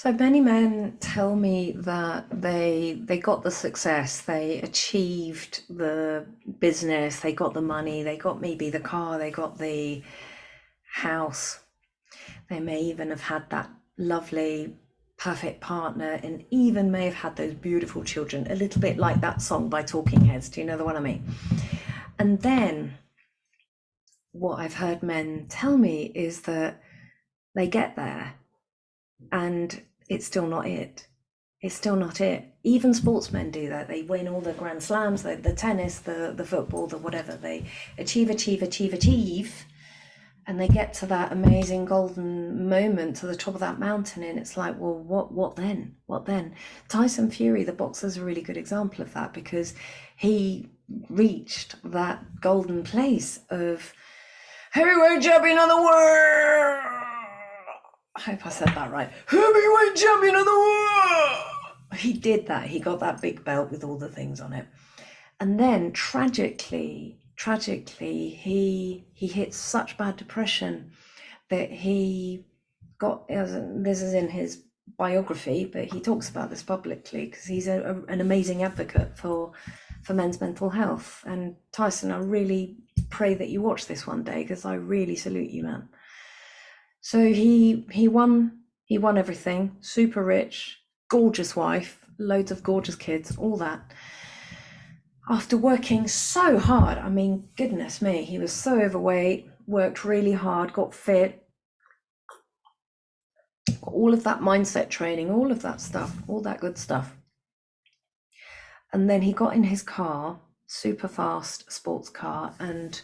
So many men tell me that they got the success, they achieved the business, they got the money, they got maybe the car, they got the house. They may even have had that lovely, perfect partner and even may have had those beautiful children, a little bit like that song by Talking Heads. Do you know the one I mean? And then what I've heard men tell me is that they get there and it's still not it. It's still not it. Even sportsmen do that. They win all the Grand Slams, the tennis, the football, the whatever. They achieve, and they get to that amazing golden moment to the top of that mountain, and it's like, well, what then? What then? Tyson Fury, the boxer, is a really good example of that because he reached that golden place of heavyweight champion of the world. I hope I said that right. Heavyweight champion of the world. He did that. He got that big belt with all the things on it. And then tragically, he hit such bad depression that he got, this is in his biography, but he talks about this publicly because he's an amazing advocate for men's mental health. And Tyson, I really pray that you watch this one day because I really salute you, man. So he won everything, super rich, gorgeous wife, loads of gorgeous kids, all that. After working so hard, I mean, goodness me, he was so overweight, worked really hard, got fit, got all of that mindset training, all of that stuff, all that good stuff. And then he got in his car, super fast sports car, and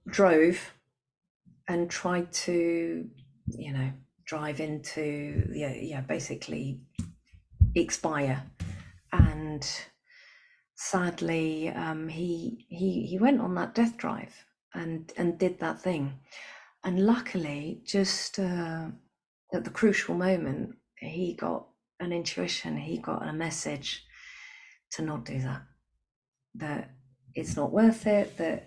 drove and tried to, drive into, basically expire. And sadly, he went on that death drive and did that thing. And luckily, just at the crucial moment, he got an intuition, he got a message to not do that, that it's not worth it, that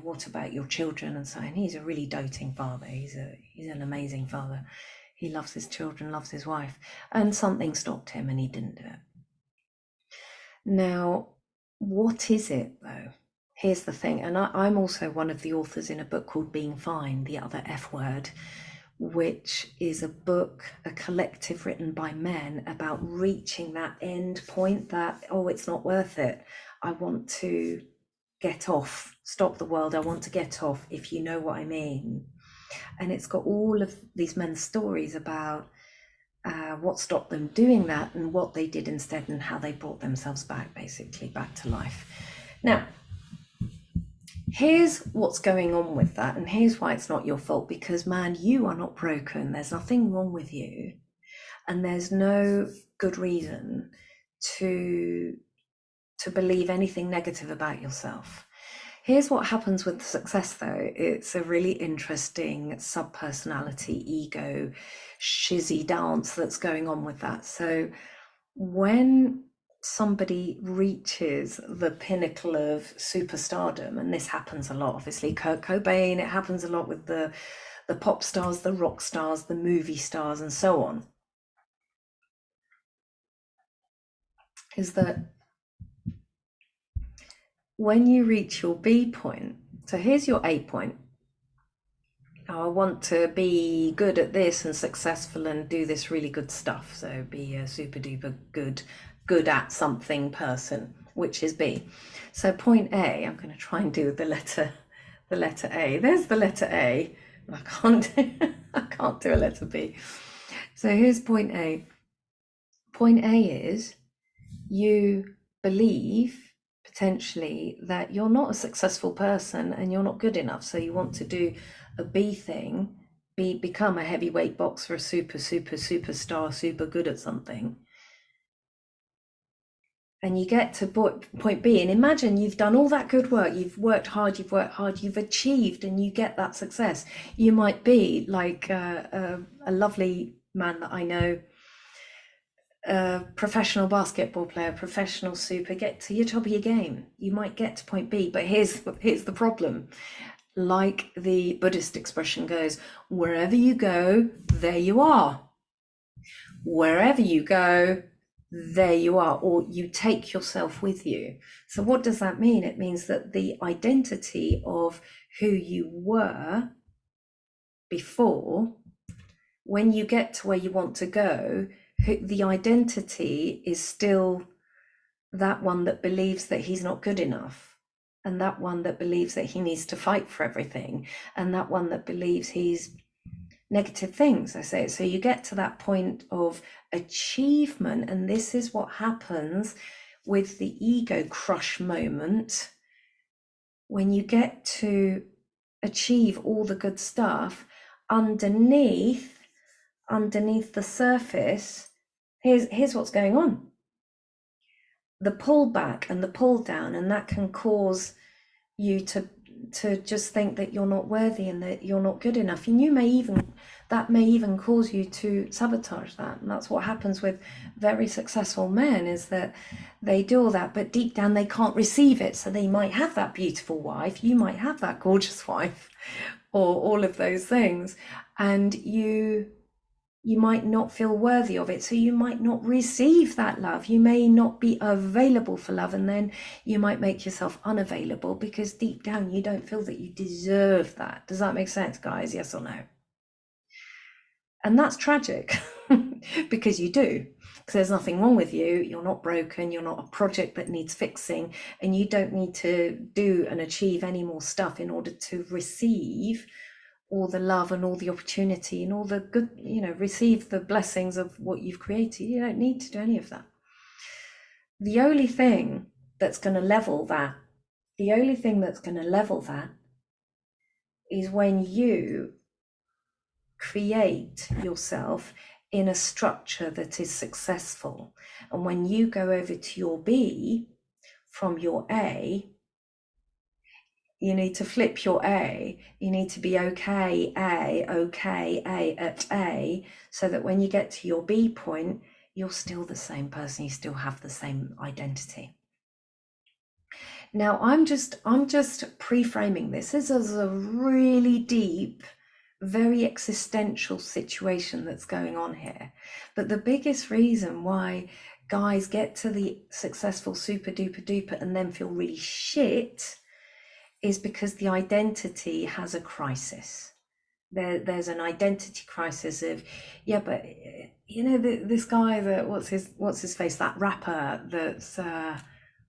what about your children and so on. He's a really doting father. He's an amazing father. He loves his children, loves his wife, and something stopped him and he didn't do it. Now, what is it though? Here's the thing, and I'm also one of the authors in a book called Being Fine, the other F word, which is a book, a collective written by men about reaching that end point that, oh, it's not worth it. I want to get off, stop the world, I want to get off, if you know what I mean. And it's got all of these men's stories about what stopped them doing that and what they did instead and how they brought themselves back, basically back to life. Now, here's what's going on with that, and here's why it's not your fault, because man, you are not broken. There's nothing wrong with you, and there's no good reason to believe anything negative about yourself. Here's what happens with success though. It's a really interesting subpersonality, ego, shizzy dance that's going on with that. So when somebody reaches the pinnacle of superstardom, and this happens a lot, obviously Kurt Cobain, it happens a lot with the pop stars, the rock stars, the movie stars, and so on, is that when you reach your B point, so here's your A point. Oh, I want to be good at this and successful and do this really good stuff. So be a super duper good at something person, which is B. So point A, I'm going to try and do the letter A. There's the letter A. I can't do a letter B. So here's point A. Point A is you believe potentially that you're not a successful person and you're not good enough, so you want to do a B thing, become a heavyweight boxer, a superstar, super good at something, and you get to point B, and imagine you've done all that good work, you've worked hard, you've achieved, and you get that success. You might be like a lovely man that I know, a professional basketball player, professional super, get to your top of your game. You might get to point B, but here's the problem. like the Buddhist expression goes, wherever you go, there you are. Wherever you go, there you are, or you take yourself with you. So what does that mean? It means that the identity of who you were before, when you get to where you want to go, the identity is still that one that believes that he's not good enough, and that one that believes that he needs to fight for everything, and that one that believes he's negative things. I say, so you get to that point of achievement, and this is what happens with the ego crush moment. When you get to achieve all the good stuff, underneath the surface, here's what's going on: the pull back and the pull down, and that can cause you to just think that you're not worthy and that you're not good enough, and that may even cause you to sabotage that. And that's what happens with very successful men, is that they do all that, but deep down they can't receive it. So they might have that beautiful wife, you might have that gorgeous wife, or all of those things, and you might not feel worthy of it, so you might not receive that love. You may not be available for love, and then you might make yourself unavailable because deep down you don't feel that you deserve that. Does that make sense, guys? Yes or no? And that's tragic because you do, because there's nothing wrong with you. You're not broken, you're not a project that needs fixing, and you don't need to do and achieve any more stuff in order to receive all the love and all the opportunity and all the good, receive the blessings of what you've created. You don't need to do any of that. The only thing that's going to level that, is when you create yourself in a structure that is successful. And when you go over to your B from your A, you need to flip your A. You need to be okay A at A, so that when you get to your B point, you're still the same person. You still have the same identity. Now, I'm just pre-framing this. This is a really deep, very existential situation that's going on here. But the biggest reason why guys get to the successful super duper duper and then feel really shit is because the identity has a crisis. There's an identity crisis of, yeah, but this guy that what's his face, that rapper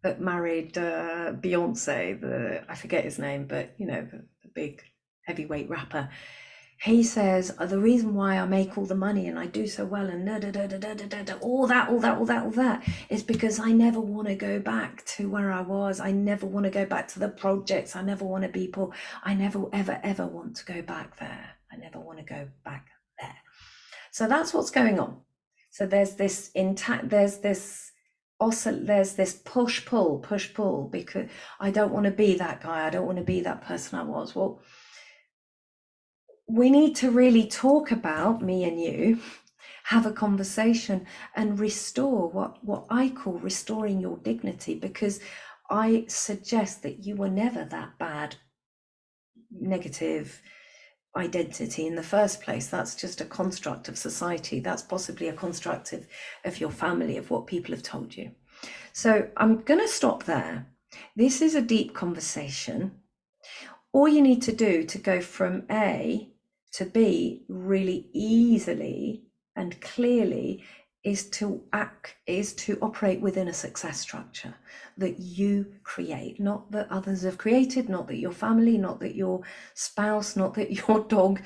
that married Beyonce, I forget his name, but the big heavyweight rapper. He says, the reason why I make all the money and I do so well and all that is because I never want to go back to where I was. I never want to go back to the projects. I never want to be poor. I never, ever want to go back there. I never want to go back there. So that's what's going on. So there's this push pull, because I don't want to be that guy. I don't want to be that person I was. Well, we need to really talk about, me and you, have a conversation and restore what I call restoring your dignity, because I suggest that you were never that bad, negative identity in the first place. That's just a construct of society. That's possibly a construct of your family, of what people have told you. So I'm going to stop there. This is a deep conversation. All you need to do to go from A to B really easily and clearly is to operate within a success structure that you create, not that others have created, not that your family, not that your spouse, not that your dog,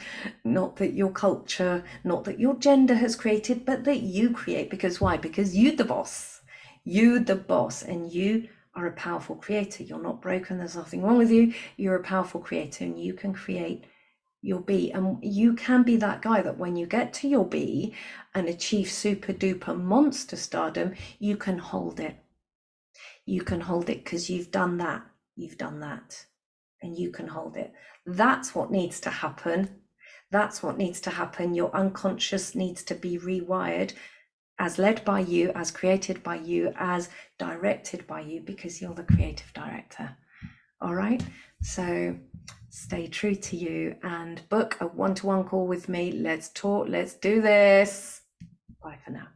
not that your culture, not that your gender has created, but that you create. Because why? Because you're the boss, and you are a powerful creator. You're not broken. There's nothing wrong with you. You're a powerful creator, and you can create your B. And you can be that guy that when you get to your B and achieve super duper monster stardom, you can hold it. You can hold it because you've done that, and you can hold it. That's what needs to happen. Your unconscious needs to be rewired, as led by you, as created by you, as directed by you, because you're the creative director. All right. So Stay true to you and book a one-to-one call with me. Let's talk. Let's do this. Bye for now.